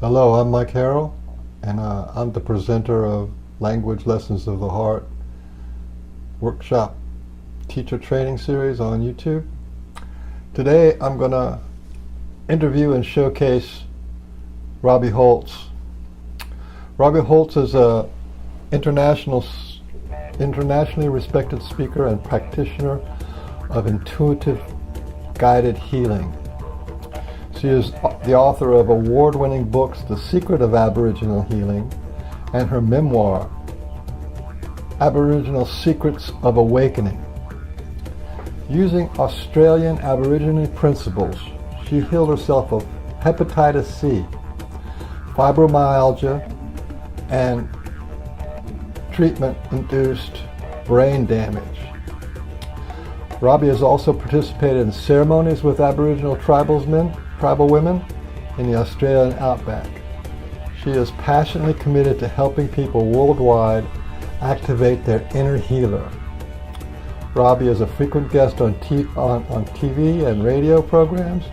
Hello, I'm Mike Harrell, and I'm the presenter of Language Lessons of the Heart workshop teacher training series on YouTube. Today I'm going to interview and showcase Robbie Holz. Robbie Holz is a internationally respected speaker and practitioner of intuitive guided healing. She is the author of award-winning books, The Secrets of Aboriginal Healing, and her memoir, Aboriginal Secrets of Awakening. Using Australian Aboriginal principles, she healed herself of hepatitis C, fibromyalgia, and treatment-induced brain damage. Robbie has also participated in ceremonies with Aboriginal tribal women in the Australian Outback. She is passionately committed to helping people worldwide activate their inner healer. Robbie is a frequent guest on TV and radio programs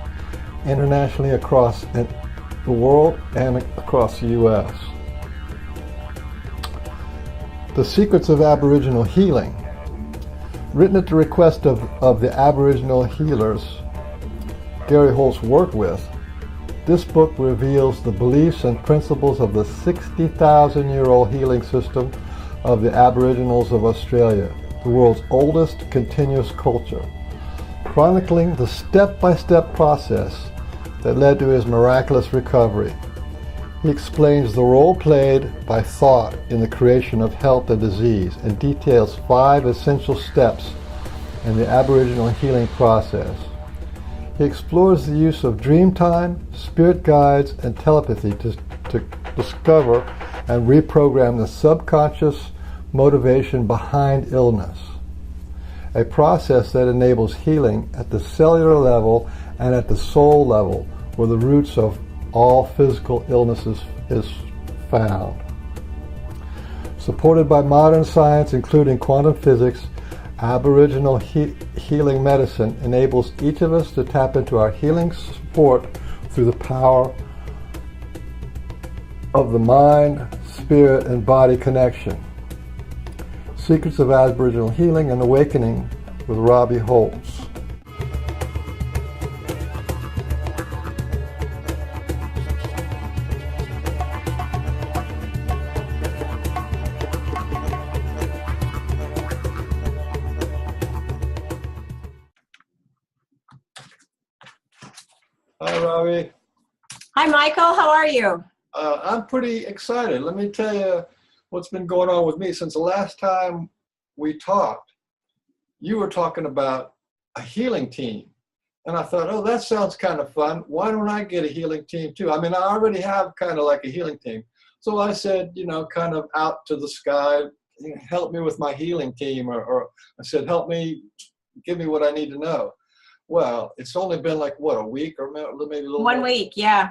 internationally across the world and across the U.S. The Secrets of Aboriginal Healing. Written at the request of the Aboriginal healers Gary Holz worked with, this book reveals the beliefs and principles of the 60,000-year-old healing system of the Aboriginals of Australia, the world's oldest continuous culture, chronicling the step-by-step process that led to his miraculous recovery. He explains the role played by thought in the creation of health and disease and details 5 essential steps in the Aboriginal healing process. He explores the use of dreamtime, spirit guides, and telepathy to discover and reprogram the subconscious motivation behind illness, a process that enables healing at the cellular level and at the soul level, where the roots of all physical illnesses is found. Supported by modern science, including quantum physics, Aboriginal healing medicine enables each of us to tap into our healing support through the power of the mind, spirit, and body connection. Secrets of Aboriginal Healing and Awakening with Robbie Holz. Hi, Robbie. Hi, Michael. How are you? I'm pretty excited. Let me tell you what's been going on with me. Since the last time we talked, you were talking about a healing team. And I thought, oh, that sounds kind of fun. Why don't I get a healing team too? I mean, I already have kind of like a healing team. So I said, kind of out to the sky, help me with my healing team. Or I said, help me, give me what I need to know. Well, it's only been like, what, a week or maybe a little 1 more? week, yeah.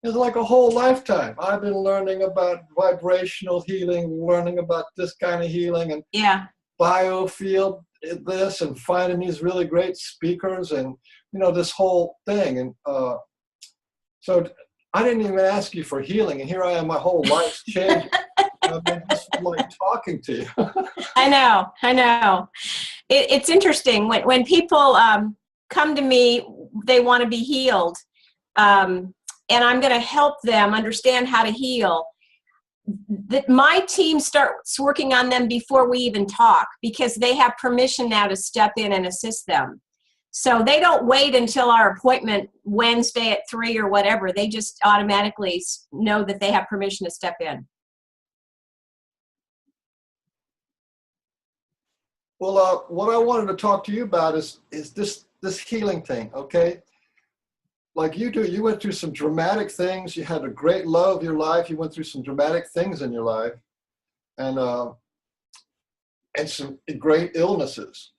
It's like a whole lifetime. I've been learning about vibrational healing, learning about this kind of healing, and Yeah. biofield this, and finding these really great speakers, and this whole thing. And so I didn't even ask you for healing, and here I am. My whole life's changed. I've been just like talking to you. I know. It's interesting when people come to me, they want to be healed, and I'm going to help them understand how to heal. That my team starts working on them before we even talk, because they have permission now to step in and assist them. So they don't wait until our appointment Wednesday at 3 or whatever. They just automatically know that they have permission to step in. Well, what I wanted to talk to you about is this healing thing, okay? Like you do, you went through some dramatic things. You had a great love of your life. You went through some dramatic things in your life, and some great illnesses.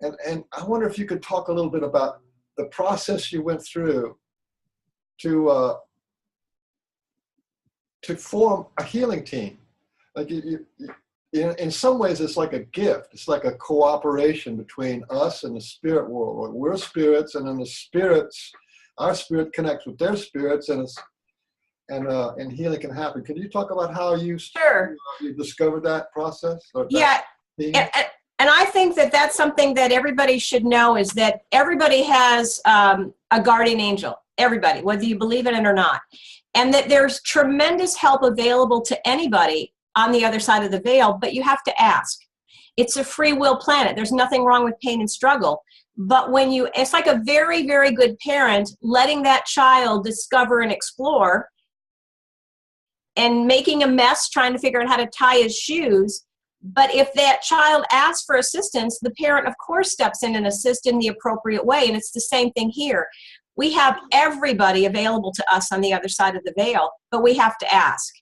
And I wonder if you could talk a little bit about the process you went through to form a healing team. Like in some ways, it's like a gift. It's like a cooperation between us and the spirit world. We're spirits, and then the spirits, our spirit connects with their spirits, and and healing can happen. Can you talk about how you Sure. you discovered that process? Or Yeah. And I think that that's something that everybody should know, is that everybody has a guardian angel, everybody, whether you believe in it or not. And that there's tremendous help available to anybody on the other side of the veil, but you have to ask. It's a free will planet. There's nothing wrong with pain and struggle. But when it's like a very, very good parent letting that child discover and explore and making a mess, trying to figure out how to tie his shoes. But if that child asks for assistance, the parent, of course, steps in and assists in the appropriate way. And it's the same thing here. We have everybody available to us on the other side of the veil, but we have to ask.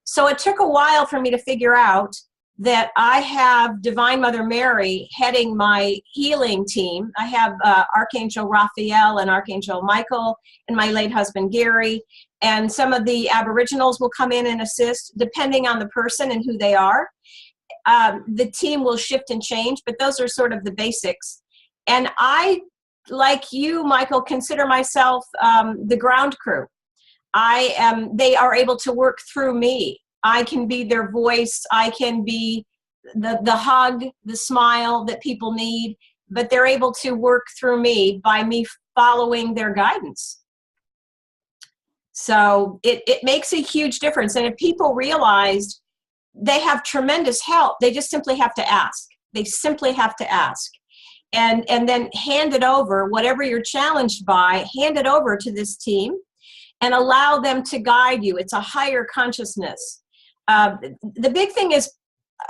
So it took a while for me to figure out that I have Divine Mother Mary heading my healing team. I have Archangel Raphael and Archangel Michael and my late husband Gary. And some of the Aboriginals will come in and assist depending on the person and who they are. The team will shift and change, but those are sort of the basics. And I, like you, Michael, consider myself the ground crew. They are able to work through me. I can be their voice. I can be the hug, the smile that people need, but they're able to work through me by me following their guidance. So it makes a huge difference. And if people realized they have tremendous help, they just simply have to ask. They simply have to ask. And then hand it over, whatever you're challenged by, hand it over to this team and allow them to guide you. It's a higher consciousness. The big thing is,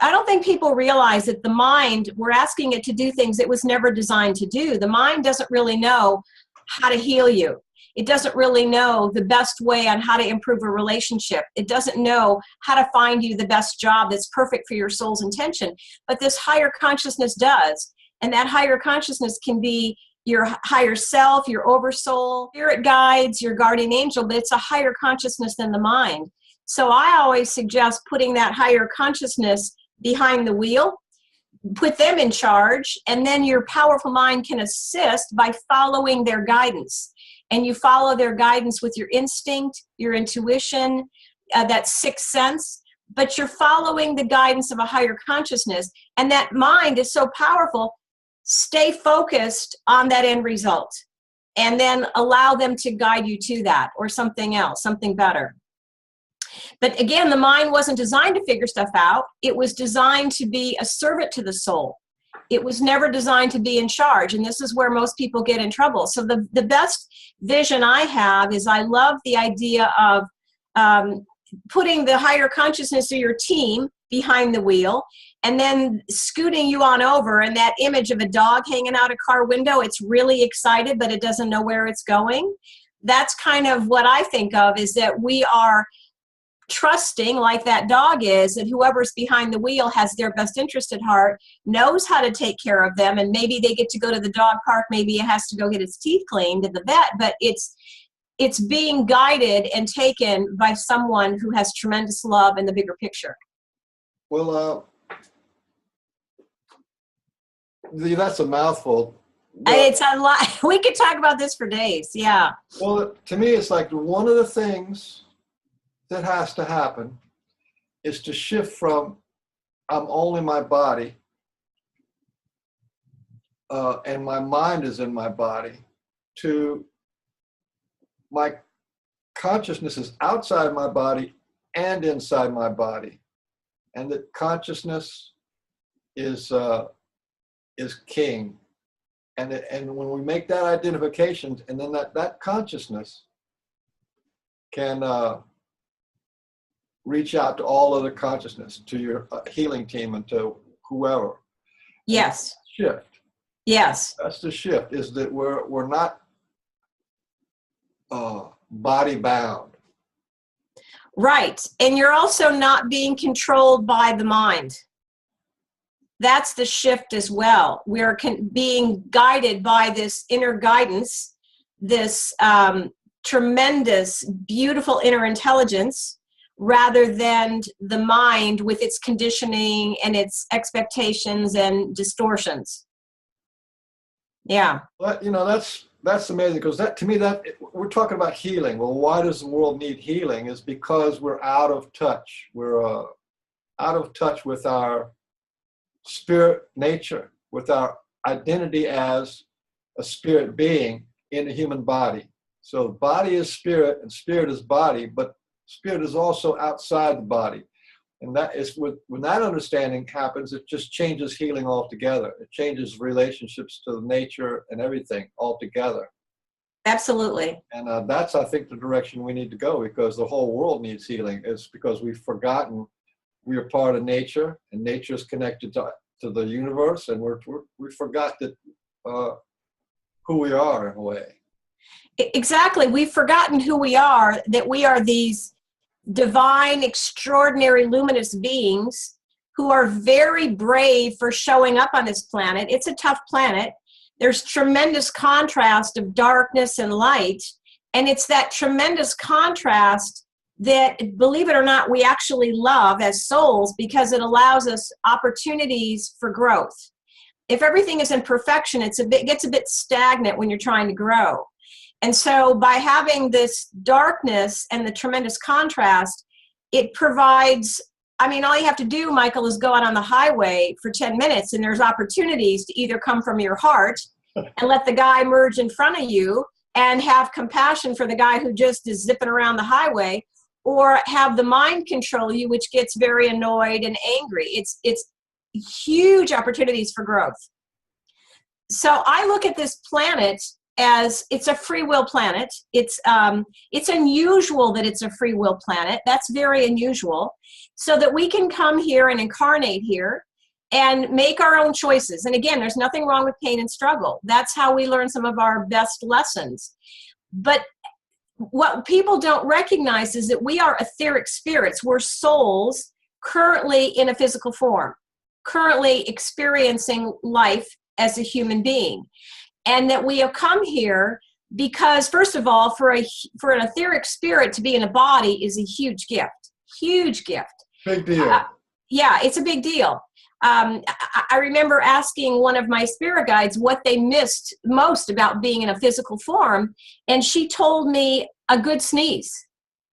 I don't think people realize that the mind, we're asking it to do things it was never designed to do. The mind doesn't really know how to heal you. It doesn't really know the best way on how to improve a relationship. It doesn't know how to find you the best job that's perfect for your soul's intention. But this higher consciousness does. And that higher consciousness can be your higher self, your oversoul, spirit guides, your guardian angel, but it's a higher consciousness than the mind. So I always suggest putting that higher consciousness behind the wheel, put them in charge, and then your powerful mind can assist by following their guidance. And you follow their guidance with your instinct, your intuition, that sixth sense, but you're following the guidance of a higher consciousness. And that mind is so powerful. Stay focused on that end result and then allow them to guide you to that or something else, something better. But again, the mind wasn't designed to figure stuff out. It was designed to be a servant to the soul. It was never designed to be in charge. And this is where most people get in trouble. So the best vision I have is I love the idea of putting the higher consciousness of your team behind the wheel and then scooting you on over. And that image of a dog hanging out a car window, it's really excited, but it doesn't know where it's going. That's kind of what I think of, is that we are trusting, like that dog is, that whoever's behind the wheel has their best interest at heart, knows how to take care of them, and maybe they get to go to the dog park, maybe it has to go get its teeth cleaned at the vet, but it's being guided and taken by someone who has tremendous love in the bigger picture. Well, that's a mouthful. It's a lot. We could talk about this for days. Yeah. Well, to me, it's like one of the things that has to happen is to shift from I'm only my body and my mind is in my body to my consciousness is outside my body and inside my body, and that consciousness is king, and when we make that identification, and then that consciousness can reach out to all other consciousness, to your healing team and to whoever. Yes. Shift. Yes. That's the shift, is that we're not body bound. Right. And you're also not being controlled by the mind. That's the shift as well. We're being guided by this inner guidance, this tremendous, beautiful inner intelligence, rather than the mind with its conditioning and its expectations and distortions. Yeah. But, that's that's amazing, because that, to me, that we're talking about healing. Well, why does the world need healing? Is because we're out of touch. We're out of touch with our spirit nature, with our identity as a spirit being in a human body. So body is spirit and spirit is body, but spirit is also outside the body. And that is when that understanding happens, it just changes healing altogether. It changes relationships to nature and everything altogether. Absolutely. And that's, I think, the direction we need to go, because the whole world needs healing. It's because we've forgotten we are part of nature, and nature is connected to the universe, and we forgot that who we are in a way. Exactly. We've forgotten who we are, that we are these divine, extraordinary, luminous beings who are very brave for showing up on this planet. It's a tough planet. There's tremendous contrast of darkness and light. And it's that tremendous contrast that, believe it or not, we actually love as souls, because it allows us opportunities for growth. If everything is in perfection, it gets a bit stagnant when you're trying to grow. And so by having this darkness and the tremendous contrast, it provides, I mean, all you have to do, Michael, is go out on the highway for 10 minutes and there's opportunities to either come from your heart and let the guy merge in front of you and have compassion for the guy who just is zipping around the highway, or have the mind control you, which gets very annoyed and angry. It's huge opportunities for growth. So I look at this planet as it's a free will planet. It's unusual that it's a free will planet. That's very unusual. So that we can come here and incarnate here and make our own choices. And again, there's nothing wrong with pain and struggle. That's how we learn some of our best lessons. But what people don't recognize is that we are etheric spirits. We're souls currently in a physical form, currently experiencing life as a human being. And that we have come here because, first of all, for an etheric spirit to be in a body is a huge gift. Huge gift. Big deal. Yeah, it's a big deal. I remember asking one of my spirit guides what they missed most about being in a physical form, and she told me a good sneeze,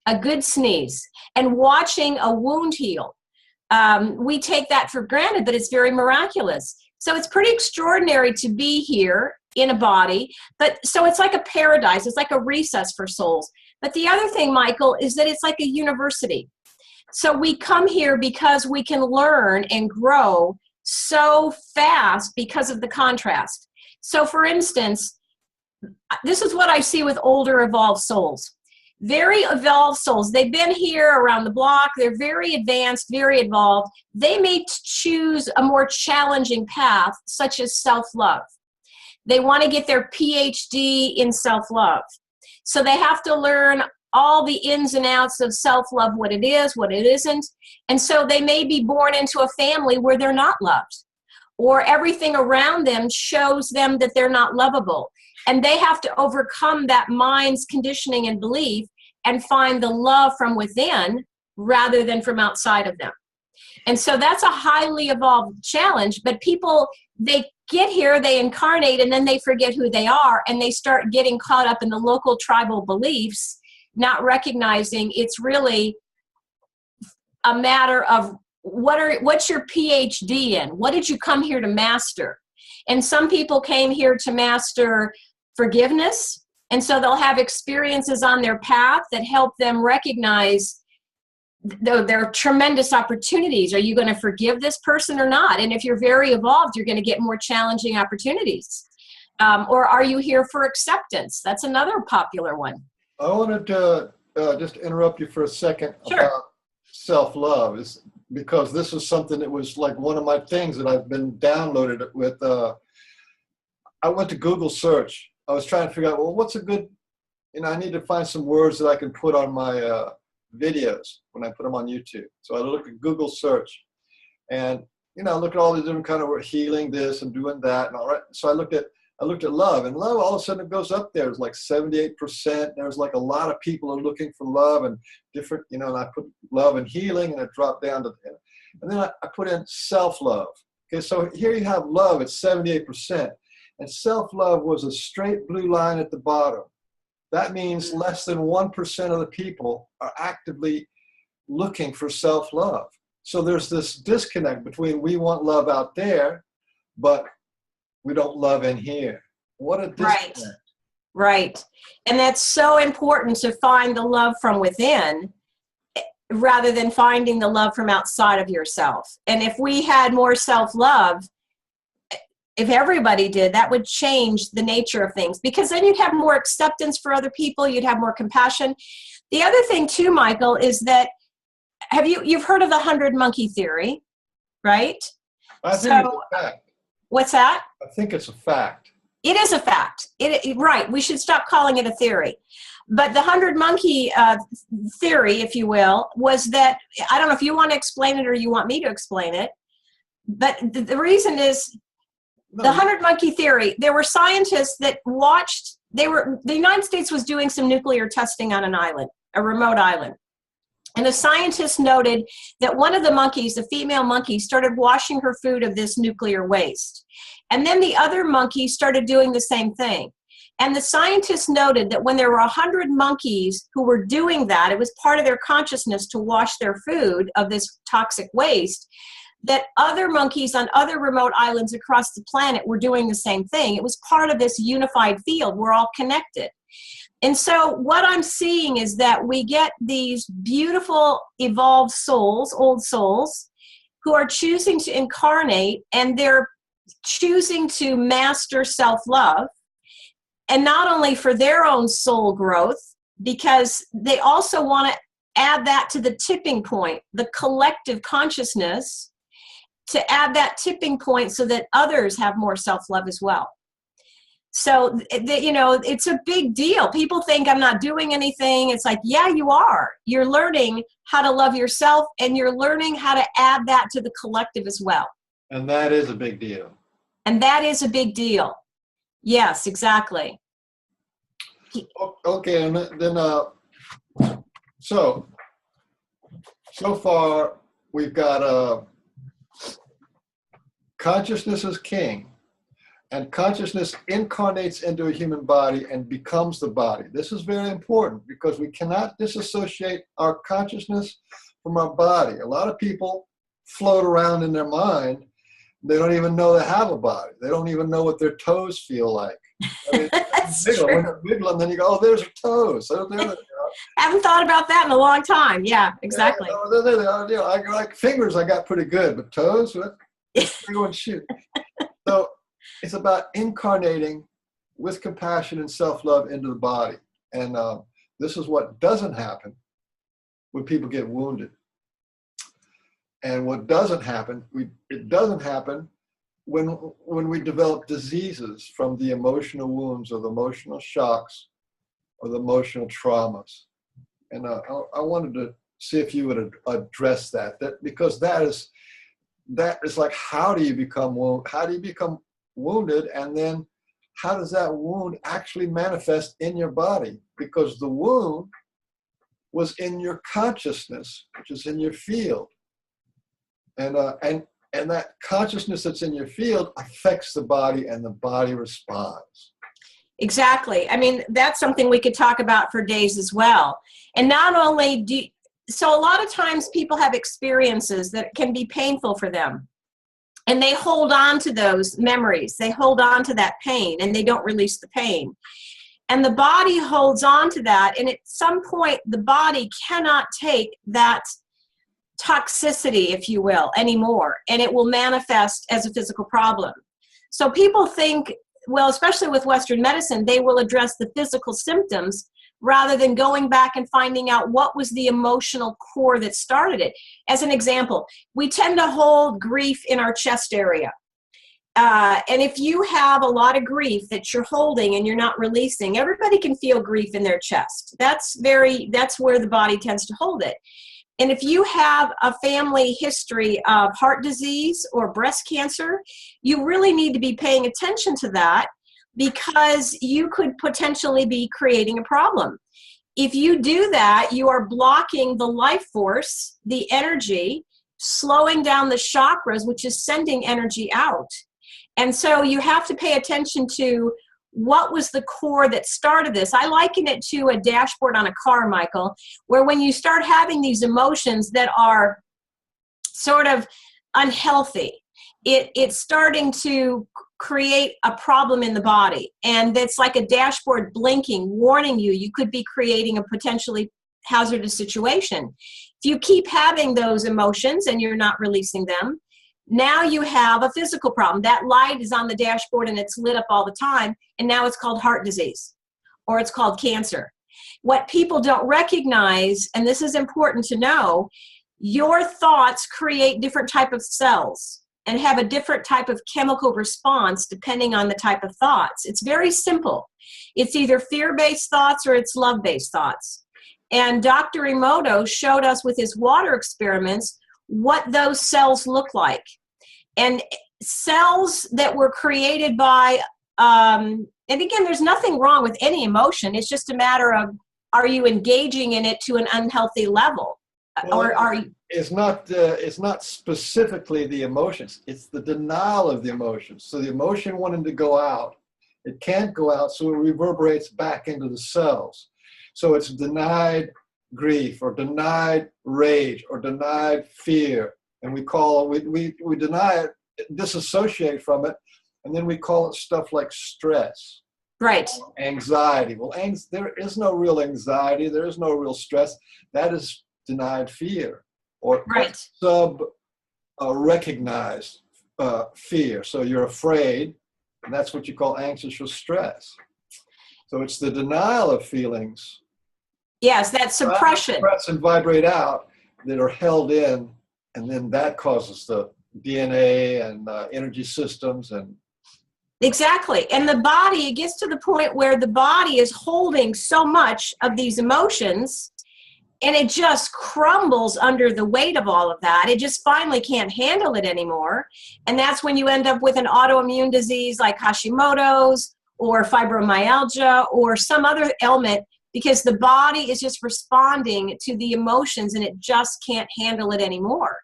and watching a wound heal. We take that for granted, but it's very miraculous. So it's pretty extraordinary to be here in a body, but so it's like a paradise. It's like a recess for souls. But the other thing, Michael, is that it's like a university. So we come here because we can learn and grow so fast because of the contrast. So for instance, this is what I see with older evolved souls. Very evolved souls. They've been here around the block. They're very advanced, very evolved. They may choose a more challenging path, such as self-love. They want to get their PhD in self-love. So they have to learn all the ins and outs of self-love, what it is, what it isn't. And so they may be born into a family where they're not loved, or everything around them shows them that they're not lovable. And they have to overcome that mind's conditioning and belief and find the love from within rather than from outside of them. And so that's a highly evolved challenge, but people, they get here, they incarnate, and then they forget who they are, and they start getting caught up in the local tribal beliefs, not recognizing it's really a matter of what's your PhD in? What did you come here to master? And some people came here to master forgiveness, and so they'll have experiences on their path that help them recognize there are tremendous opportunities. Are you going to forgive this person or not? And if you're very evolved, you're going to get more challenging opportunities. Or are you here for acceptance? That's another popular one. I wanted to just interrupt you for a second. Sure. About self-love, is because this is something that was like one of my things that I've been downloaded with. I went to Google search. I was trying to figure out, well, what's a good, I need to find some words that I can put on my videos when I put them on YouTube. So I look at Google search, and look at all the different kind of healing this and doing that and all right. So I looked at love, and love all of a sudden it goes up there. It's like 78%. There's like a lot of people are looking for love and different, and I put love and healing, and it dropped down to, and then I put in self-love. Okay, so here you have love at 78%. and self-love was a straight blue line at the bottom. That means less than 1% of the people are actively looking for self-love. So there's this disconnect between we want love out there, but we don't love in here. What a disconnect. Right. And that's so important to find the love from within rather than finding the love from outside of yourself. And if we had more self-love, if everybody did, that would change the nature of things, because then you'd have more acceptance for other people. You'd have more compassion. The other thing too, Michael, is that you've heard of the 100 monkey theory, right? I think it's a fact. What's that? I think it's a fact. It is a fact. Right. We should stop calling it a theory. But the 100 monkey theory, if you will, was that, I don't know if you want to explain it or you want me to explain it, but the reason is the 100 monkey theory. There were scientists that watched, the United States was doing some nuclear testing on an island, a remote island. And the scientists noted that one of the monkeys, the female monkey, started washing her food of this nuclear waste. And then the other monkey started doing the same thing. And the scientists noted that when there were 100 monkeys who were doing that, it was part of their consciousness to wash their food of this toxic waste, that other monkeys on other remote islands across the planet were doing the same thing. It was part of this unified field. We're all connected. And so what I'm seeing is that we get these beautiful evolved souls, old souls, who are choosing to incarnate, and they're choosing to master self-love, and not only for their own soul growth, because they also want to add that to the tipping point, the collective consciousness, to add that tipping point so that others have more self-love as well. So, it's a big deal. People think I'm not doing anything. It's like, yeah, you are. You're learning how to love yourself, and you're learning how to add that to the collective as well. And that is a big deal. And that is a big deal. Yes, exactly. Okay, and then, so far we've got consciousness is king. And consciousness incarnates into a human body and becomes the body. This is very important because we cannot disassociate our consciousness from our body. A lot of people float around in their mind. They don't even know they have a body. They don't even know what their toes feel like. I mean, That's wiggle. true. When you wiggle them, then you go, oh, there's her toes. So Haven't thought about that in a long time. Yeah, exactly. Yeah, there they are. I like fingers, I got pretty good, but toes, what? Everyone shoot. So it's about incarnating with compassion and self-love into the body. And this is what doesn't happen when people get wounded. And what doesn't happen, it doesn't happen when we develop diseases from the emotional wounds or the emotional shocks or the emotional traumas. And I wanted to see if you would address that because that is like, how do you become wounded, and then how does that wound actually manifest in your body? Because the wound was in your consciousness, which is in your field, and that consciousness that's in your field affects the body, and the body responds. Exactly. I mean, that's something we could talk about for days as well. And not only so a lot of times people have experiences that can be painful for them. And they hold on to those memories. They hold on to that pain, and they don't release the pain. And the body holds on to that. And at some point, the body cannot take that toxicity, if you will, anymore. And it will manifest as a physical problem. So people think, well, especially with Western medicine, they will address the physical symptoms rather than going back and finding out what was the emotional core that started it. As an example, we tend to hold grief in our chest area. And if you have a lot of grief that you're holding and you're not releasing, everybody can feel grief in their chest. That's where the body tends to hold it. And if you have a family history of heart disease or breast cancer, you really need to be paying attention to that, because you could potentially be creating a problem. If you do that, you are blocking the life force, the energy, slowing down the chakras, which is sending energy out. And so you have to pay attention to what was the core that started this. I liken it to a dashboard on a car, Michael, where when you start having these emotions that are sort of unhealthy, it's starting to create a problem in the body. And it's like a dashboard blinking, warning you, you could be creating a potentially hazardous situation. If you keep having those emotions and you're not releasing them, now you have a physical problem. That light is on the dashboard and it's lit up all the time, and now it's called heart disease, or it's called cancer. What people don't recognize, and this is important to know, your thoughts create different type of cells and have a different type of chemical response depending on the type of thoughts. It's very simple. It's either fear-based thoughts or it's love-based thoughts. And Dr. Emoto showed us with his water experiments what those cells look like. And cells that were created by, and again, there's nothing wrong with any emotion. It's just a matter of, are you engaging in it to an unhealthy level? Well, or are you? It's not specifically the emotions. It's the denial of the emotions. So the emotion wanting to go out, it can't go out, so it reverberates back into the cells. So it's denied grief or denied rage or denied fear, and we deny it, disassociate from it, and then we call it stuff like stress, Right. anxiety. Well, there is no real anxiety, there is no real stress. That is denied fear or Right. recognized fear. So you're afraid, and that's what you call anxious or stress. So it's the denial of feelings. Yes, that's suppression. Suppress and vibrate out that are held in, and then that causes the DNA and energy systems and. Exactly. And the body, it gets to the point where the body is holding so much of these emotions, and it just crumbles under the weight of all of that. It just finally can't handle it anymore. And that's when you end up with an autoimmune disease like Hashimoto's or fibromyalgia or some other ailment, because the body is just responding to the emotions and it just can't handle it anymore.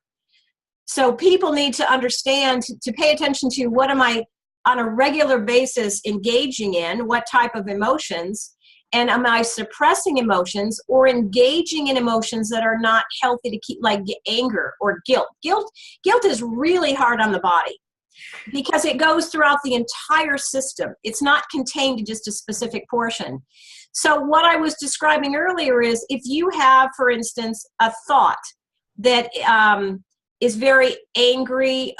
So people need to understand, to pay attention to, what am I on a regular basis engaging in, what type of emotions, and am I suppressing emotions or engaging in emotions that are not healthy to keep, like anger or guilt. Guilt is really hard on the body because it goes throughout the entire system. It's not contained to just a specific portion. So what I was describing earlier is, if you have, for instance, a thought that is very angry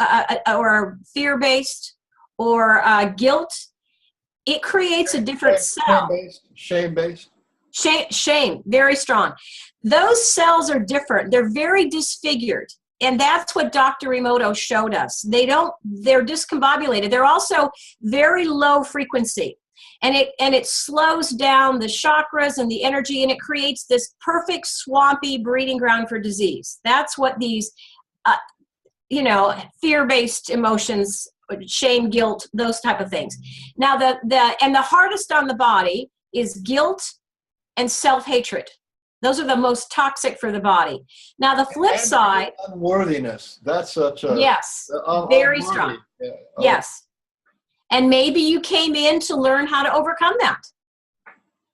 or fear-based or guilt, it creates a different cell. Shame-based? Shame, very strong. Those cells are different. They're very disfigured. And that's what Dr. Emoto showed us. They're discombobulated. They're also very low frequency. And it slows down the chakras and the energy, and it creates this perfect swampy breeding ground for disease. That's what these, fear-based emotions, shame, guilt, those type of things. Now, the hardest on the body is guilt and self-hatred. Those are the most toxic for the body. Now, the flip side, unworthiness. That's such a very unworthy. strong. Yeah. Yes. And maybe you came in to learn how to overcome that.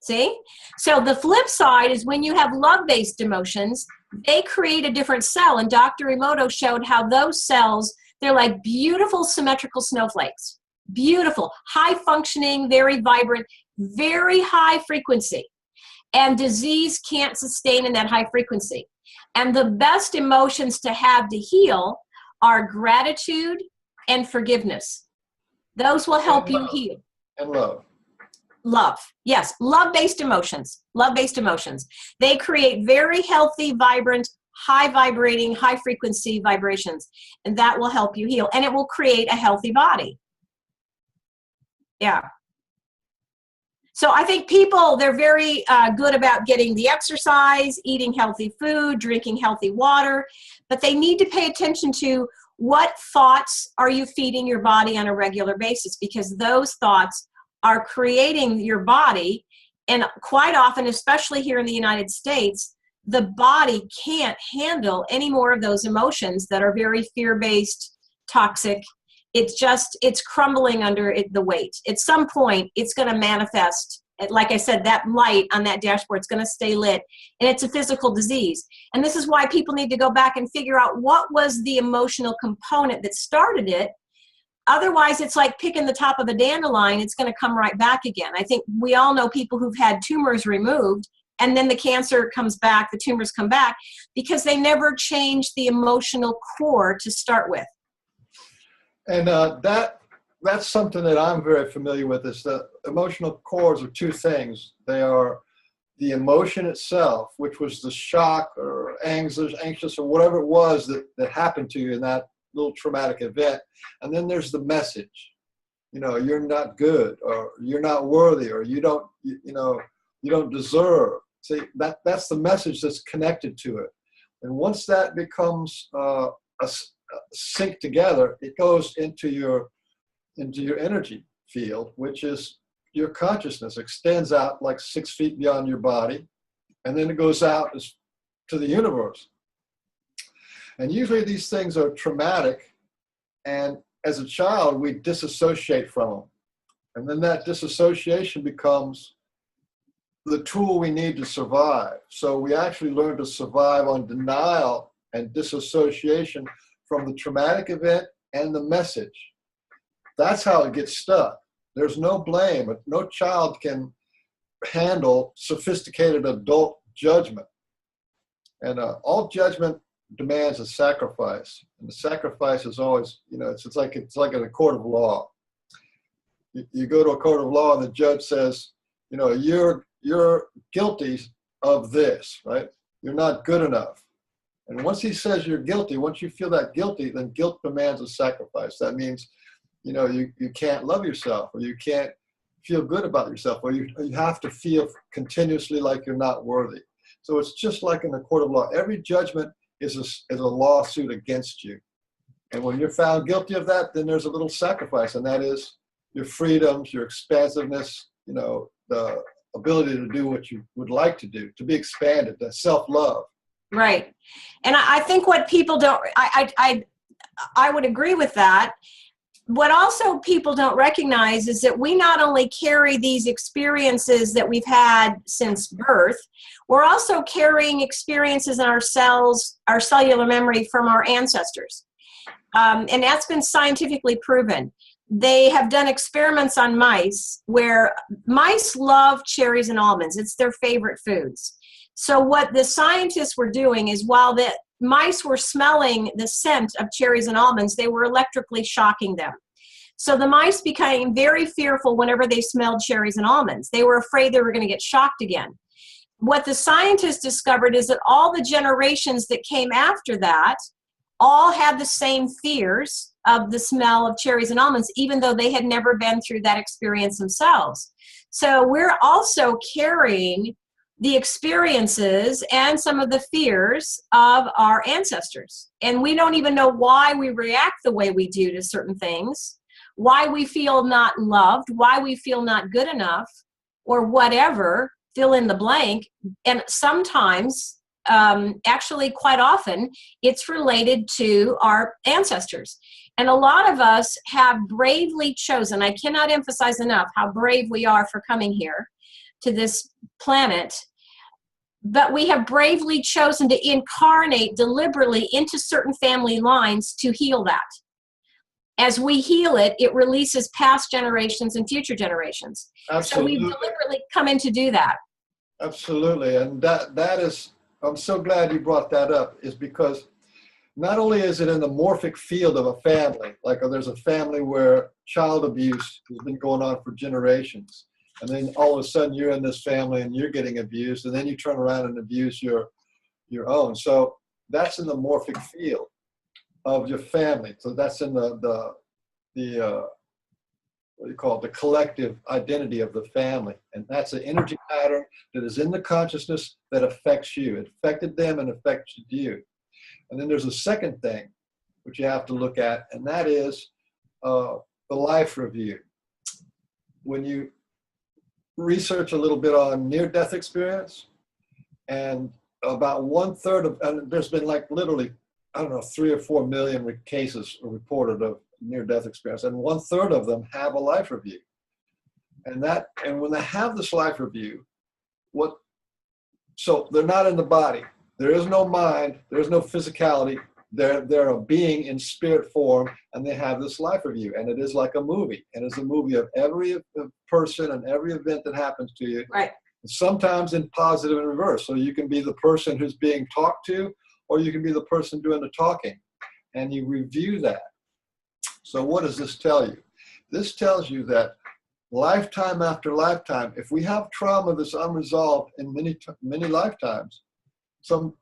See? So the flip side is when you have love-based emotions, they create a different cell. And Dr. Emoto showed how those cells, they're like beautiful symmetrical snowflakes. Beautiful, high-functioning, very vibrant, very high frequency. And disease can't sustain in that high frequency. And the best emotions to have to heal are gratitude and forgiveness. Those will help you heal. And love. Love. Yes. Love-based emotions. Love-based emotions. They create very healthy, vibrant, high vibrating, high frequency vibrations. And that will help you heal. And it will create a healthy body. Yeah. So I think people, they're very good about getting the exercise, eating healthy food, drinking healthy water, but they need to pay attention to what thoughts are you feeding your body on a regular basis, because those thoughts are creating your body. And quite often, especially here in the United States, the body can't handle any more of those emotions that are very fear-based, toxic. it's crumbling under the weight. At some point, it's going to manifest. Like I said, that light on that dashboard is going to stay lit, and it's a physical disease. And this is why people need to go back and figure out what was the emotional component that started it. Otherwise, it's like picking the top of a dandelion. It's going to come right back again. I think we all know people who've had tumors removed, and then the cancer comes back, the tumors come back, because they never changed the emotional core to start with. And that's something that I'm very familiar with, is the emotional cores are two things. They are the emotion itself, which was the shock or anxious or whatever it was that happened to you in that little traumatic event. And then there's the message, you're not good, or you're not worthy, or you don't deserve. See, that's the message that's connected to it. And once that becomes synced together, it goes into your energy field, which is your consciousness extends out like 6 feet beyond your body, and then it goes out to the universe. And usually these things are traumatic, and as a child, we disassociate from them. And then that disassociation becomes the tool we need to survive. So we actually learn to survive on denial and disassociation from the traumatic event and the message. That's how it gets stuck. There's no blame. No child can handle sophisticated adult judgment. And all judgment demands a sacrifice. And the sacrifice is always, it's like in a court of law. You go to a court of law and the judge says, you're guilty of this, right? You're not good enough. And once he says you're guilty, once you feel that guilty, then guilt demands a sacrifice. That means, you can't love yourself, or you can't feel good about yourself, or you have to feel continuously like you're not worthy. So it's just like in the court of law. Every judgment is a lawsuit against you. And when you're found guilty of that, then there's a little sacrifice, and that is your freedoms, your expansiveness, the ability to do what you would like to do, to be expanded, the self-love. Right. And I think what people don't, I would agree with that. What also people don't recognize is that we not only carry these experiences that we've had since birth, we're also carrying experiences in our cells, our cellular memory from our ancestors. And that's been scientifically proven. They have done experiments on mice where mice love cherries and almonds. It's their favorite foods. So what the scientists were doing is, while the mice were smelling the scent of cherries and almonds, they were electrically shocking them. So the mice became very fearful whenever they smelled cherries and almonds. They were afraid they were going to get shocked again. What the scientists discovered is that all the generations that came after that all had the same fears of the smell of cherries and almonds, even though they had never been through that experience themselves. So we're also carrying the experiences and some of the fears of our ancestors. And we don't even know why we react the way we do to certain things, why we feel not loved, why we feel not good enough, or whatever, fill in the blank. And sometimes, actually quite often, it's related to our ancestors. And a lot of us have bravely chosen, I cannot emphasize enough how brave we are for coming here to this planet, but we have bravely chosen to incarnate deliberately into certain family lines to heal that. As we heal it, it releases past generations and future generations. Absolutely. So we've deliberately come in to do that. Absolutely. And that is, I'm so glad you brought that up, is because not only is it in the morphic field of a family, like there's a family where child abuse has been going on for generations, and then all of a sudden you're in this family and you're getting abused, and then you turn around and abuse your own. So that's in the morphic field of your family. So that's in the what do you call it, the collective identity of the family. And that's an energy pattern that is in the consciousness that affects you. It affected them and affected you. And then there's a second thing which you have to look at, and that is the life review. When you research a little bit on near-death experience, and about 1/3 of, and there's been like literally, I don't know, 3 or 4 million cases reported of near-death experience, and 1/3 of them have a life review. And when they have this life review, so they're not in the body. There is no mind. There's no physicality. They're a being in spirit form, and they have this life review. And it is like a movie. And it's a movie of every person and every event that happens to you. Right. Sometimes in positive and reverse. So you can be the person who's being talked to, or you can be the person doing the talking. And you review that. So what does this tell you? This tells you that lifetime after lifetime, if we have trauma that's unresolved in many lifetimes, some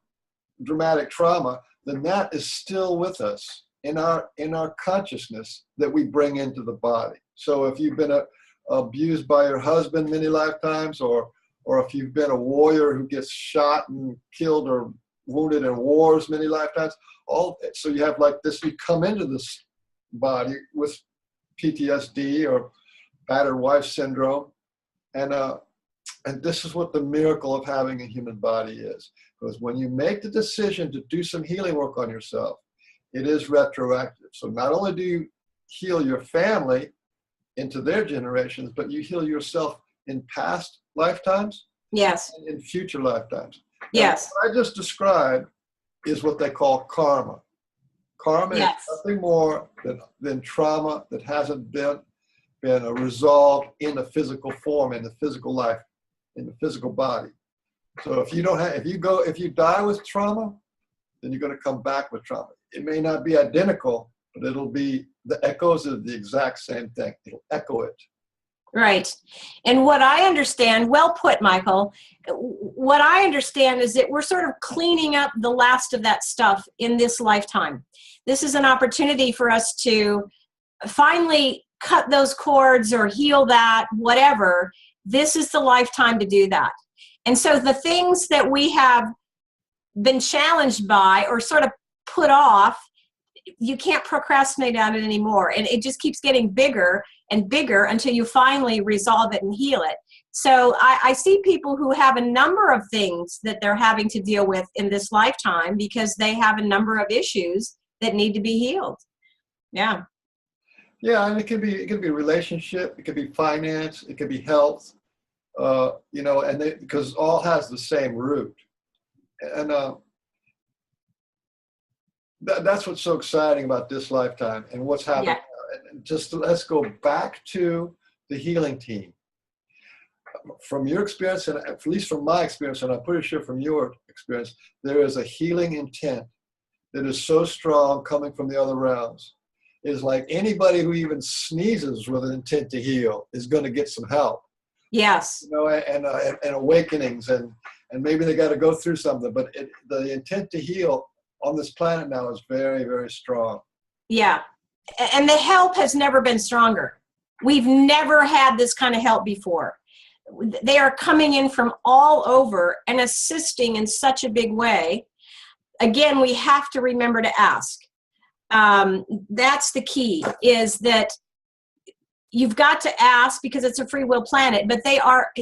dramatic trauma, then that is still with us in our consciousness that we bring into the body. So if you've been abused by your husband many lifetimes, or if you've been a warrior who gets shot and killed or wounded in wars many lifetimes, so you have like this, you come into this body with PTSD or battered wife syndrome, and this is what the miracle of having a human body is. Because when you make the decision to do some healing work on yourself, it is retroactive. So not only do you heal your family into their generations, but you heal yourself in past lifetimes. Yes. And in future lifetimes. Yes. What I just described is what they call karma. Karma Yes. is nothing more than trauma that hasn't been resolved in a physical form, in the physical life, in the physical body. So if you die with trauma, then you're going to come back with trauma. It may not be identical, but it'll be the echoes of the exact same thing. It'll echo it. Right. And what I understand, well put, Michael, what I understand is that we're sort of cleaning up the last of that stuff in this lifetime. This is an opportunity for us to finally cut those cords or heal that, whatever. This is the lifetime to do that. And so the things that we have been challenged by or sort of put off, you can't procrastinate on it anymore. And it just keeps getting bigger and bigger until you finally resolve it and heal it. So I see people who have a number of things that they're having to deal with in this lifetime because they have a number of issues that need to be healed. Yeah. Yeah, and it could be relationship, it could be finance, it could be health, because all has the same root. And that's what's so exciting about this lifetime and what's happening. Yeah. And just let's go back to the healing team. From your experience, and at least from my experience, and I'm pretty sure from your experience, there is a healing intent that is so strong coming from the other realms. It's like anybody who even sneezes with an intent to heal is going to get some help. Yes. And awakenings, and maybe they got to go through something, but the intent to heal on this planet now is very, very strong. Yeah. And the help has never been stronger. We've never had this kind of help before. They are coming in from all over and assisting in such a big way. Again, we have to remember to ask. That's the key, is that you've got to ask because it's a free will planet, but they are,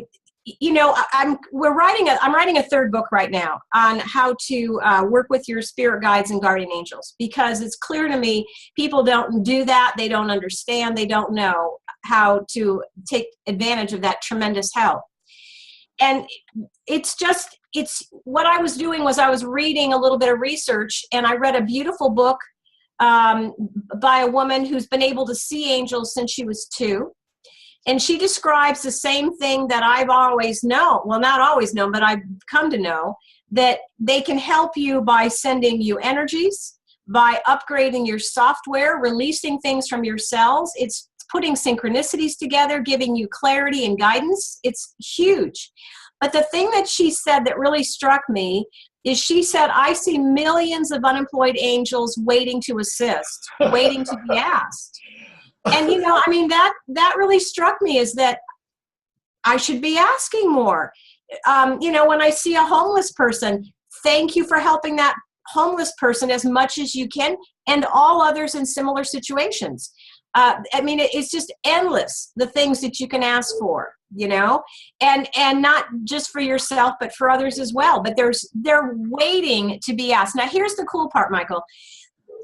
I'm writing a third book right now on how to work with your spirit guides and guardian angels, because it's clear to me people don't do that. They don't understand. They don't know how to take advantage of that tremendous help. And it's what I was doing was I was reading a little bit of research, and I read a beautiful book by a woman who's been able to see angels since she was 2. And she describes the same thing that I've always known. Well, not always known, but I've come to know, that they can help you by sending you energies, by upgrading your software, releasing things from your cells. It's putting synchronicities together, giving you clarity and guidance. It's huge. But the thing that she said that really struck me is she said, I see millions of unemployed angels waiting to assist, waiting to be asked. And, that really struck me, is that I should be asking more. When I see a homeless person, thank you for helping that homeless person as much as you can, and all others in similar situations. It's just endless, the things that you can ask for, and not just for yourself, but for others as well. But they're waiting to be asked. Now, here's the cool part, Michael.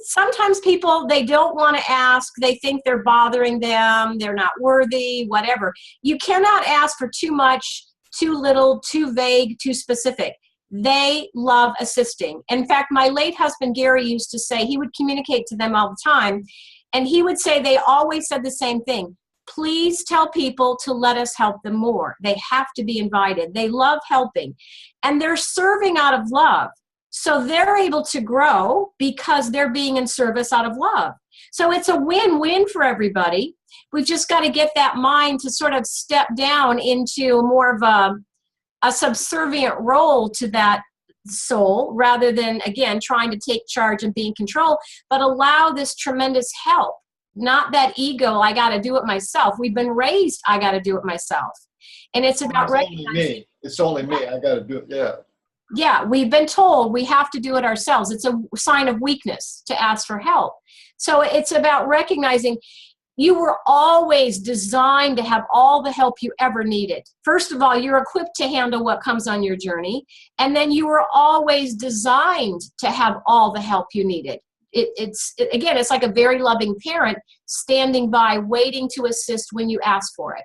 sometimes people, they don't want to ask. They think they're bothering them. They're not worthy, whatever. You cannot ask for too much, too little, too vague, too specific. They love assisting. In fact, my late husband, Gary, used to say, he would communicate to them all the time, and he would say they always said the same thing. Please tell people to let us help them more. They have to be invited. They love helping. And they're serving out of love. So they're able to grow because they're being in service out of love. So it's a win-win for everybody. We've just got to get that mind to sort of step down into more of a subservient role to that soul, rather than, again, trying to take charge and be in control, but allow this tremendous help. Not that ego, I got to do it myself. We've been raised, I got to do it myself. And it's about recognizing. It's only me. I got to do it. Yeah. Yeah, we've been told we have to do it ourselves. It's a sign of weakness to ask for help. So it's about recognizing you were always designed to have all the help you ever needed. First of all, you're equipped to handle what comes on your journey. And then you were always designed to have all the help you needed. Again, it's like a very loving parent standing by, waiting to assist when you ask for it.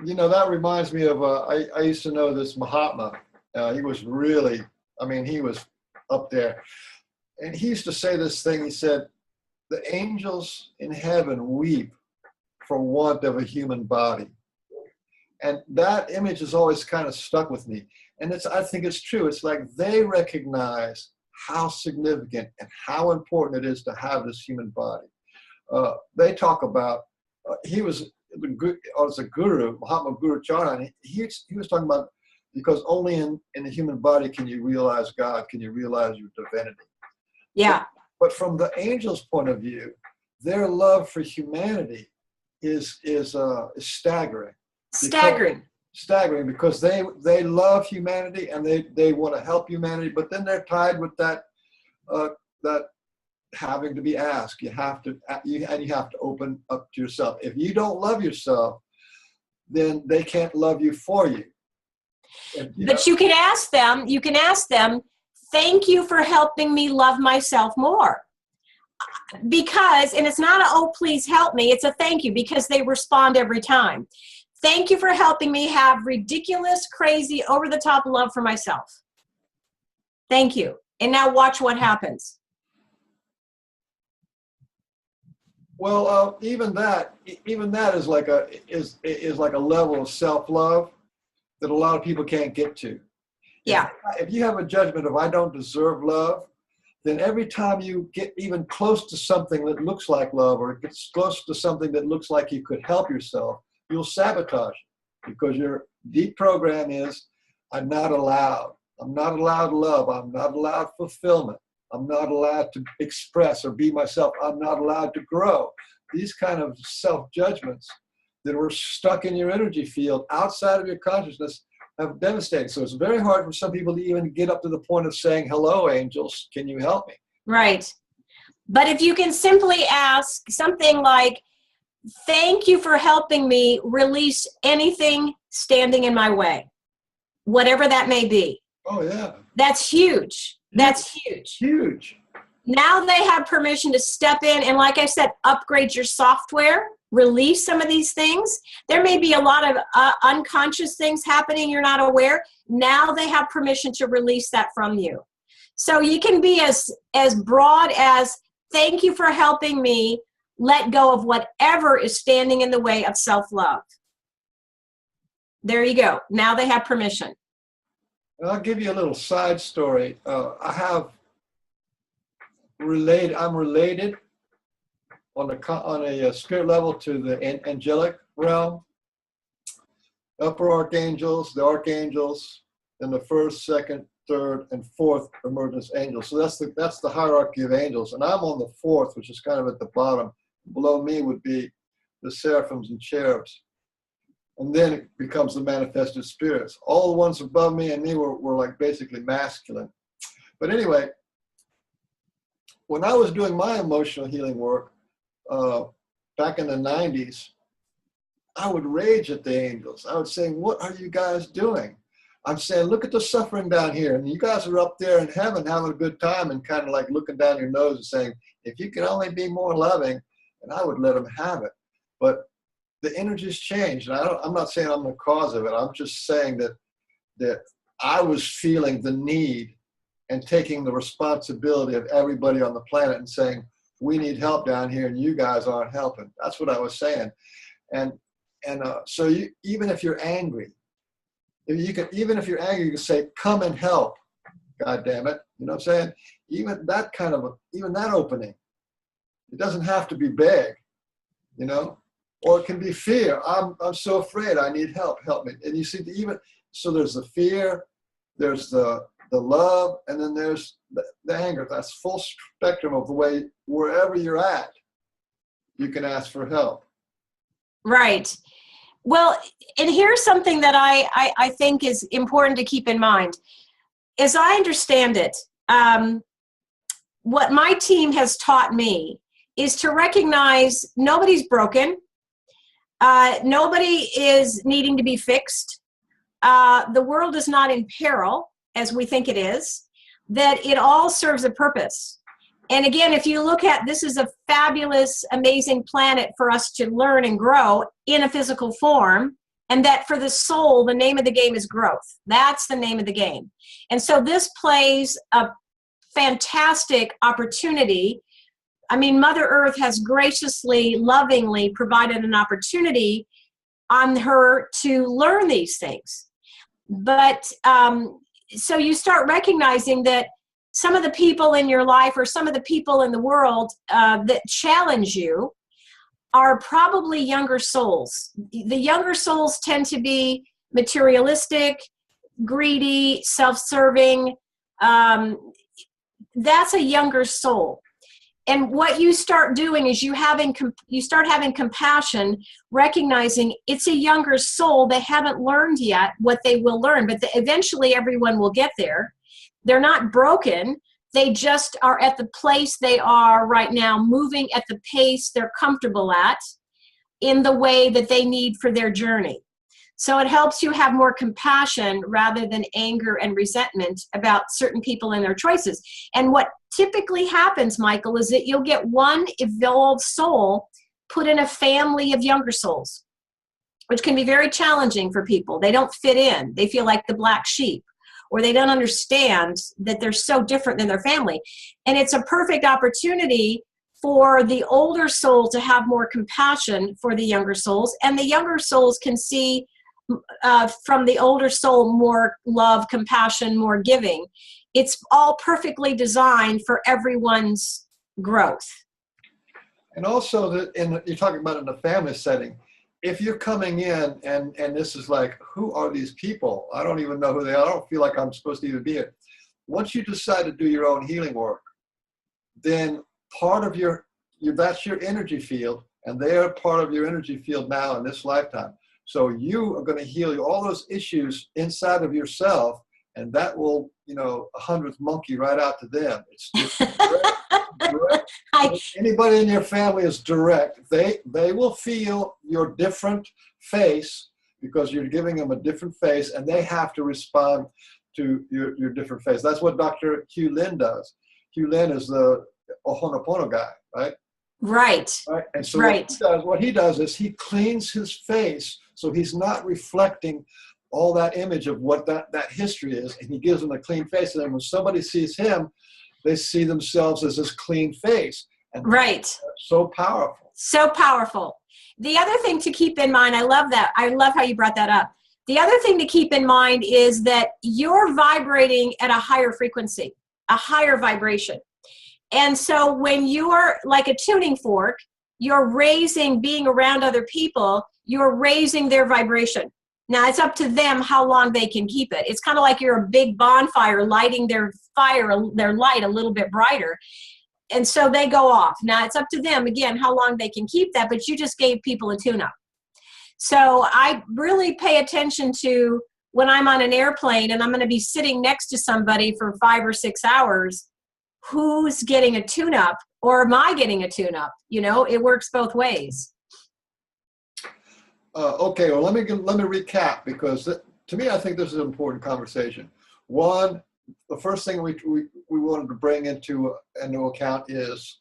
You know, that reminds me of, I used to know this Mahatma. He was really, he was up there. And he used to say this thing. He said, the angels in heaven weep for want of a human body. And that image has always kind of stuck with me. And I think it's true. It's like they recognize how significant and how important it is to have this human body. They talk about, he was a guru, Mahatma Guru Charan. He was talking about, because only in the human body can you realize God, can you realize your divinity. Yeah. But from the angels' point of view, their love for humanity is staggering. Staggering, because they love humanity and they want to help humanity, but then they're tied with that having to be asked. You have to open up to yourself. If you don't love yourself, then they can't love you for you. But you can ask them, thank you for helping me love myself more. Because, and it's not a, oh, please help me, it's a thank you, because they respond every time. Thank you for helping me have ridiculous, crazy, over-the-top love for myself. Thank you. And now watch what happens. Well, even that is like a level of self-love that a lot of people can't get to. Yeah. If you have a judgment of I don't deserve love, then every time you get even close to something that looks like love, or it gets close to something that looks like you could help yourself, you'll sabotage it, because your deep program is, I'm not allowed. I'm not allowed love. I'm not allowed fulfillment. I'm not allowed to express or be myself. I'm not allowed to grow. These kind of self-judgments that were stuck in your energy field outside of your consciousness have devastated. So it's very hard for some people to even get up to the point of saying, hello, angels, can you help me? Right. But if you can simply ask something like, thank you for helping me release anything standing in my way, whatever that may be. Oh, yeah. That's huge. That's huge. Huge. Now they have permission to step in and, like I said, upgrade your software, release some of these things. There may be a lot of unconscious things happening you're not aware. Now they have permission to release that from you. So you can be as broad as, thank you for helping me let go of whatever is standing in the way of self-love. There you go. Now they have permission. I'll give you a little side story. I'm related on a spirit level to the angelic realm, upper archangels, the archangels, and the first, second, third, and fourth emergence angels. So that's the hierarchy of angels, and I'm on the fourth, which is kind of at the bottom. Below me would be the seraphims and cherubs, and then it becomes the manifested spirits. All the ones above me and me were like basically masculine. But anyway, when I was doing my emotional healing work back in the 90s, I would rage at the angels. I would say, what are you guys doing? I'm saying, look at the suffering down here. And you guys are up there in heaven having a good time and kind of like looking down your nose and saying, if you could only be more loving, and I would let them have it. But the energy's changed. And I'm not saying I'm the cause of it. I'm just saying that I was feeling the need and taking the responsibility of everybody on the planet and saying, we need help down here and you guys aren't helping. That's what I was saying. And so even if you're angry, even if you're angry, you can say, come and help. God damn it. You know what I'm saying? Even that opening. It doesn't have to be big, you know, or it can be fear. I'm so afraid. I need help. Help me. And you see, so there's the fear, there's the love, and then there's the anger. That's full spectrum of the way, wherever you're at, you can ask for help. Right. Well, and here's something that I think is important to keep in mind. As I understand it, what my team has taught me is to recognize nobody's broken. Nobody is needing to be fixed. The world is not in peril as we think it is, that it all serves a purpose. And again, if you look at, this is a fabulous, amazing planet for us to learn and grow in a physical form. And that for the soul, the name of the game is growth. That's the name of the game. And so this plays a fantastic opportunity. I mean, Mother Earth has graciously, lovingly provided an opportunity on her to learn these things. But so you start recognizing that some of the people in your life or some of the people in the world that challenge you are probably younger souls. The younger souls tend to be materialistic, greedy, self-serving. That's a younger soul. And what you start doing is you start having compassion, recognizing it's a younger soul. They haven't learned yet what they will learn, but eventually everyone will get there. They're not broken. They just are at the place they are right now, moving at the pace they're comfortable at in the way that they need for their journey. So it helps you have more compassion rather than anger and resentment about certain people and their choices. And what typically happens, Michael, is that you'll get one evolved soul put in a family of younger souls, which can be very challenging for people. They don't fit in. They feel like the black sheep, or they don't understand that they're so different than their family. And it's a perfect opportunity for the older soul to have more compassion for the younger souls, and the younger souls can see from the older soul more love, compassion, more giving. It's all perfectly designed for everyone's growth. And also, you're talking about in the family setting, if you're coming in and this is like, who are these people? I don't even know who they are. I don't feel like I'm supposed to even be here. Once you decide to do your own healing work, then part of that's your energy field, and they are part of your energy field now in this lifetime. So you are going to heal all those issues inside of yourself, and that will, a 100th monkey right out to them. It's just direct. Anybody in your family is direct. They will feel your different face because you're giving them a different face, and they have to respond to your different face. That's what Dr. Hugh Lin does. Hugh Lin is the Ho'oponopono guy, right? Right. And so what he does is he cleans his face so he's not reflecting all that image of what that history is, and he gives them a clean face. And then when somebody sees him, they see themselves as this clean face. And right. So powerful. So powerful. The other thing to keep in mind, I love that. I love how you brought that up. The other thing to keep in mind is that you're vibrating at a higher frequency, a higher vibration. And so when you are like a tuning fork, you're raising, being around other people, you're raising their vibration. Now it's up to them how long they can keep it. It's kind of like you're a big bonfire lighting their light a little bit brighter. And so they go off. Now it's up to them, again, how long they can keep that, but you just gave people a tune-up. So I really pay attention to when I'm on an airplane and I'm going to be sitting next to somebody for 5 or 6 hours, who's getting a tune-up, or am I getting a tune-up? It works both ways. Okay, well, let me recap, because to me, I think this is an important conversation. One, the first thing we wanted to bring into account is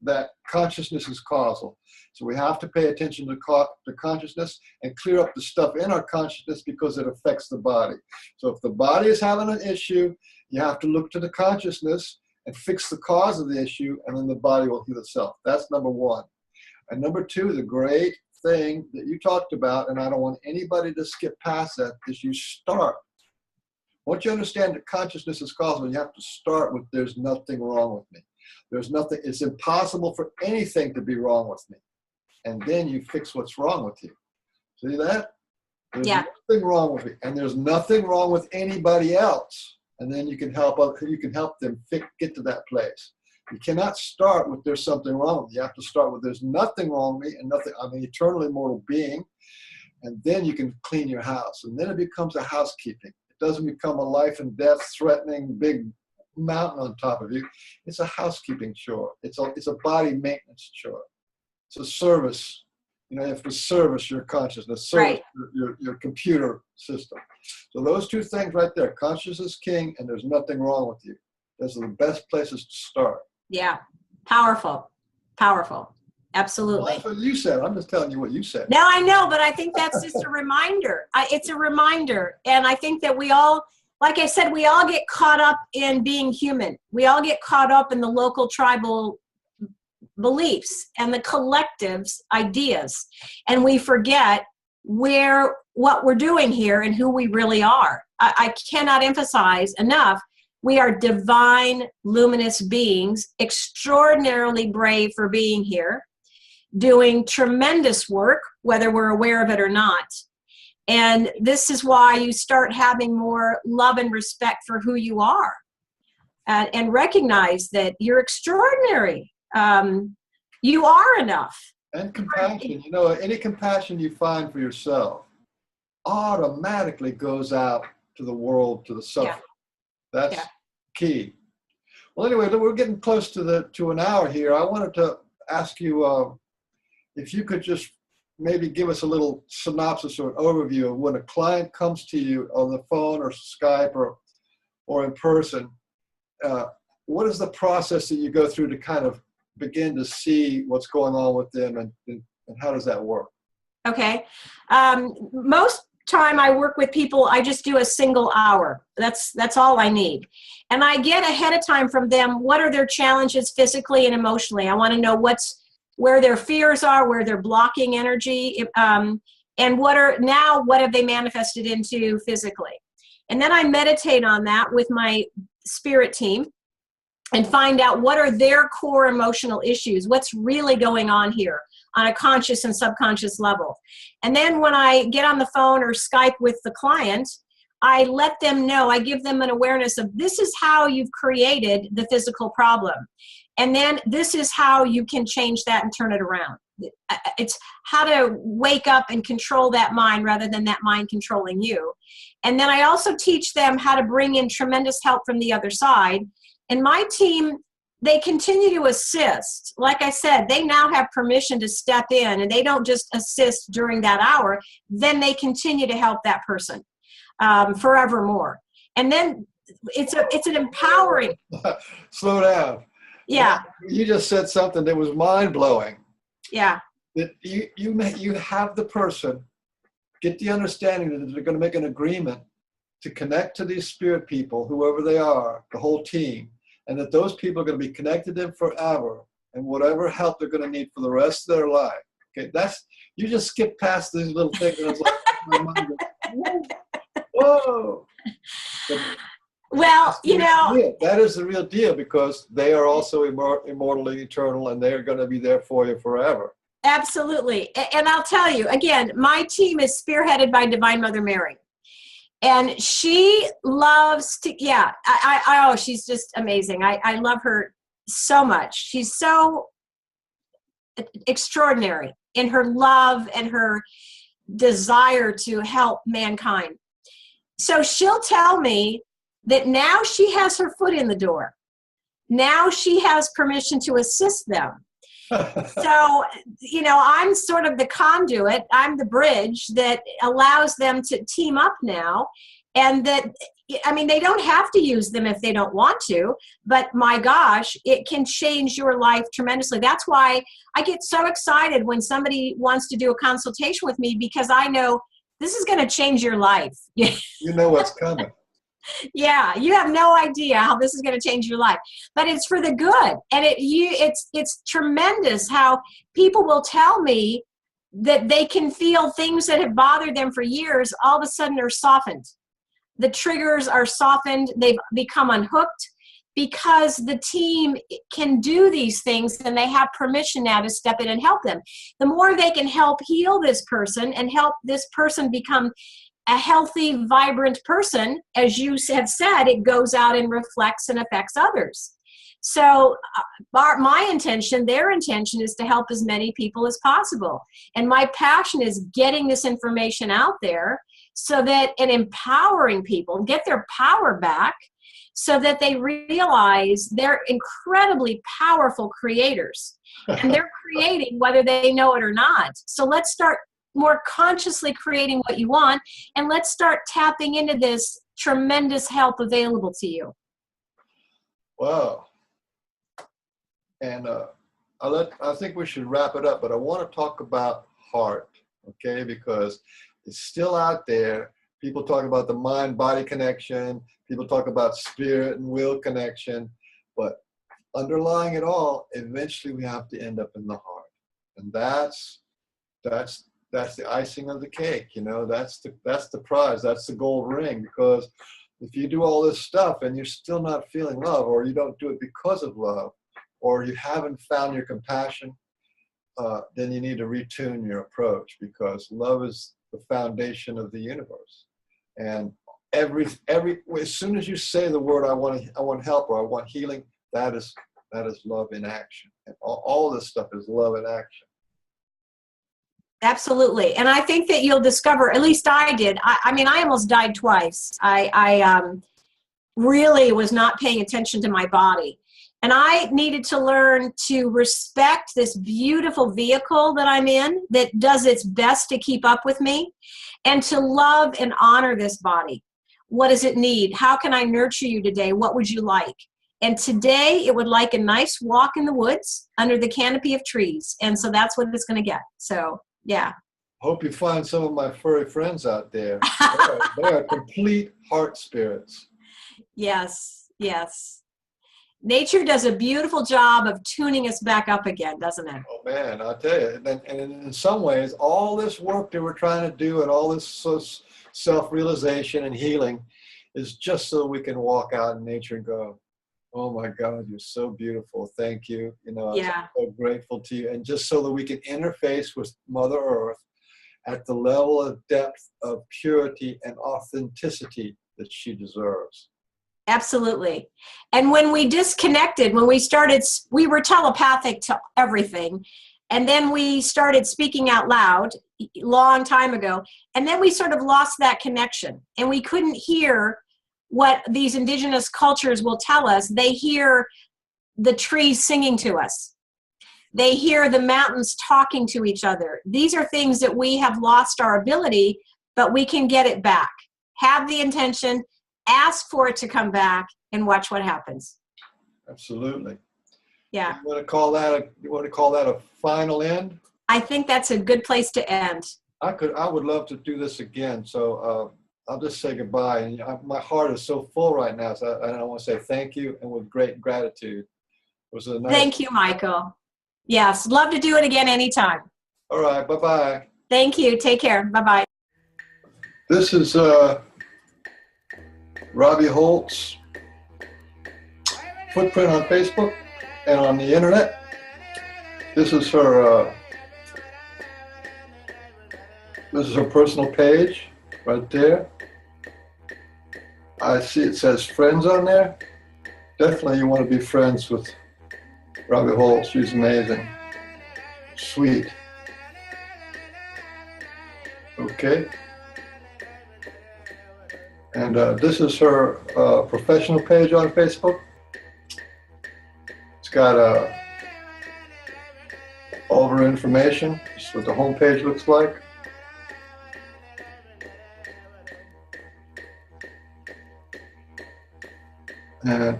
that consciousness is causal. So we have to pay attention to consciousness and clear up the stuff in our consciousness because it affects the body. So if the body is having an issue, you have to look to the consciousness and fix the cause of the issue, and then the body will heal itself. That's number one. And number two, the great thing that you talked about, and I don't want anybody to skip past that, is you start. Once you understand that consciousness is causal, you have to start with there's nothing wrong with me. There's nothing, it's impossible for anything to be wrong with me. And then you fix what's wrong with you. See that? There's nothing wrong with me. And there's nothing wrong with anybody else. And then you can help them get to that place. You cannot start with there's something wrong with me. You have to start with there's nothing wrong with me and nothing. I'm an eternal immortal being. And then you can clean your house. And then it becomes a housekeeping. It doesn't become a life and death threatening big mountain on top of you. It's a housekeeping chore. It's a body maintenance chore. It's a service. You know, you have to service your consciousness, service your computer system. So those two things right there, consciousness is king and there's nothing wrong with you. Those are the best places to start. Yeah. Powerful. Powerful. Absolutely. Well, that's what you said. I'm just telling you what you said. No, I know, but I think that's just a reminder. It's a reminder. And I think that we all, like I said, we all get caught up in being human. We all get caught up in the local tribal beliefs and the collective's ideas. And we forget what we're doing here and who we really are. I cannot emphasize enough. We are divine, luminous beings, extraordinarily brave for being here, doing tremendous work, whether we're aware of it or not. And this is why you start having more love and respect for who you are, and recognize that you're extraordinary. You are enough. And compassion. You know, any compassion you find for yourself automatically goes out to the world, to the suffering. That's key. Well, anyway, we're getting close to an hour here. I wanted to ask you if you could just maybe give us a little synopsis or an overview of when a client comes to you on the phone or Skype or in person. What is the process that you go through to kind of begin to see what's going on with them, and how does that work? Okay. Most time I work with people, I just do a single hour. That's all I need. And I get ahead of time from them, what are their challenges physically and emotionally? I want to know where their fears are, where they're blocking energy, and what have they manifested into physically. And then I meditate on that with my spirit team and find out what are their core emotional issues, what's really going on here on a conscious and subconscious level. And then when I get on the phone or Skype with the client, I let them know, I give them an awareness of this is how you've created the physical problem. And then this is how you can change that and turn it around. It's how to wake up and control that mind rather than that mind controlling you. And then I also teach them how to bring in tremendous help from the other side. And my team, they continue to assist. Like I said, they now have permission to step in, and they don't just assist during that hour. Then they continue to help that person forevermore. And then it's an empowering. Slow down. Yeah. You just said something that was mind-blowing. Yeah. That you have the person get the understanding that they're going to make an agreement to connect to these spirit people, whoever they are, the whole team, and that those people are going to be connected to them forever, and whatever help they're going to need for the rest of their life. Okay, you just skip past these little things, and it's like, my mind goes, whoa. Well, you know, that is the real deal, because they are also immortally eternal, and they are going to be there for you forever. Absolutely. And I'll tell you, again, my team is spearheaded by Divine Mother Mary. And she loves to, she's just amazing. I love her so much. She's so extraordinary in her love and her desire to help mankind. So she'll tell me that now she has her foot in the door. Now she has permission to assist them. So, I'm sort of the conduit. I'm the bridge that allows them to team up now. And that, they don't have to use them if they don't want to, but my gosh, it can change your life tremendously. That's why I get so excited when somebody wants to do a consultation with me, because I know this is going to change your life. You know what's coming. Yeah, you have no idea how this is going to change your life, but it's for the good. And it's tremendous how people will tell me that they can feel things that have bothered them for years all of a sudden are softened. The triggers are softened. They've become unhooked because the team can do these things, and they have permission now to step in and help them. The more they can help heal this person and help this person become a healthy, vibrant person, as you have said, it goes out and reflects and affects others. So my intention, their intention, is to help as many people as possible. And my passion is getting this information out there so that, and empowering people get their power back so that they realize they're incredibly powerful creators. And they're creating whether they know it or not. So let's start more consciously creating what you want, and let's start tapping into this tremendous help available to you. Wow. And I think we should wrap it up, but I want to talk about heart, okay? Because it's still out there. People talk about the mind-body connection. People talk about spirit and will connection, but underlying it all, eventually we have to end up in the heart. And that's the icing of the cake, that's the prize, that's the gold ring. Because if you do all this stuff and you're still not feeling love, or you don't do it because of love, or you haven't found your compassion, then you need to retune your approach, because love is the foundation of the universe. And as soon as you say the word, I want help, or I want healing, that is love in action. And all this stuff is love in action. Absolutely. And I think that you'll discover, at least I did. I almost died twice. I really was not paying attention to my body. And I needed to learn to respect this beautiful vehicle that I'm in that does its best to keep up with me, and to love and honor this body. What does it need? How can I nurture you today? What would you like? And today it would like a nice walk in the woods under the canopy of trees. And so that's what it's going to get. So, yeah. Hope you find some of my furry friends out there. They are complete heart spirits. Yes, yes. Nature does a beautiful job of tuning us back up again, doesn't it? Oh, man, I'll tell you. And in some ways, all this work that we're trying to do and all this self-realization and healing is just so we can walk out in nature and go, oh, my God, you're so beautiful. Thank you. I'm so grateful to you. And just so that we can interface with Mother Earth at the level of depth of purity and authenticity that she deserves. Absolutely. And when we disconnected, when we started, we were telepathic to everything. And then we started speaking out loud a long time ago. And then we sort of lost that connection. And we couldn't hear what these indigenous cultures will tell us. They hear the trees singing to us. They hear the mountains talking to each other. These are things that we have lost our ability, but we can get it back. Have the intention, ask for it to come back, and watch what happens. Absolutely. Yeah. You want to call that a final end? I think that's a good place to end. I would love to do this again. So I'll just say goodbye. And my heart is so full right now. So I want to say thank you, and with great gratitude. It was a nice. Thank you, Michael. Yes. Love to do it again anytime. All right. Bye-bye. Thank you. Take care. Bye-bye. This is Robbie Holz, footprint on Facebook and on the internet. This is her personal page right there. I see it says friends on there. Definitely you want to be friends with Robbie Holz. She's amazing. Sweet. Okay. And this is her professional page on Facebook. It's got all of her information. This is what the homepage looks like. And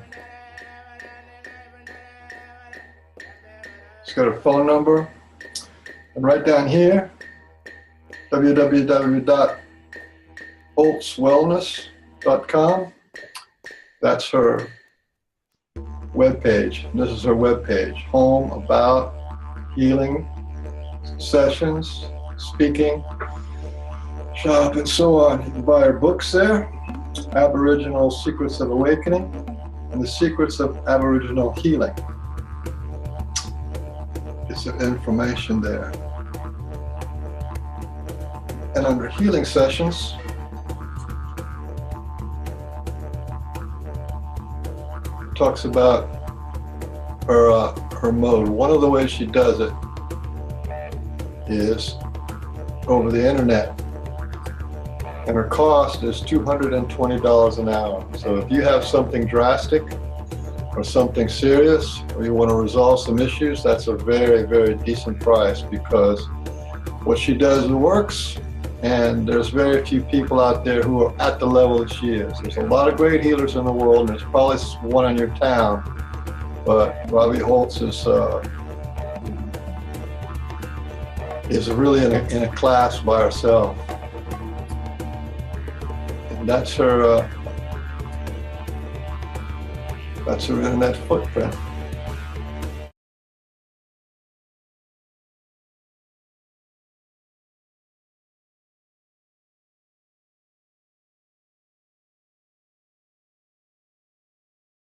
it's got a phone number. And right down here, www.holtzwellness.com. That's her webpage. This is her webpage. Home, about, healing, sessions, speaking, shop, and so on. You can buy her books there. Aboriginal Secrets of Awakening and the Secrets of Aboriginal Healing. It's information there. And under healing sessions, talks about her mode. One of the ways she does it is over the internet. And her cost is $220 an hour. So if you have something drastic or something serious, or you want to resolve some issues, that's a very, very decent price, because what she does works, and there's very few people out there who are at the level that she is. There's a lot of great healers in the world, and there's probably one in your town, but Robbie Holz is really in a class by herself. That's her internet footprint.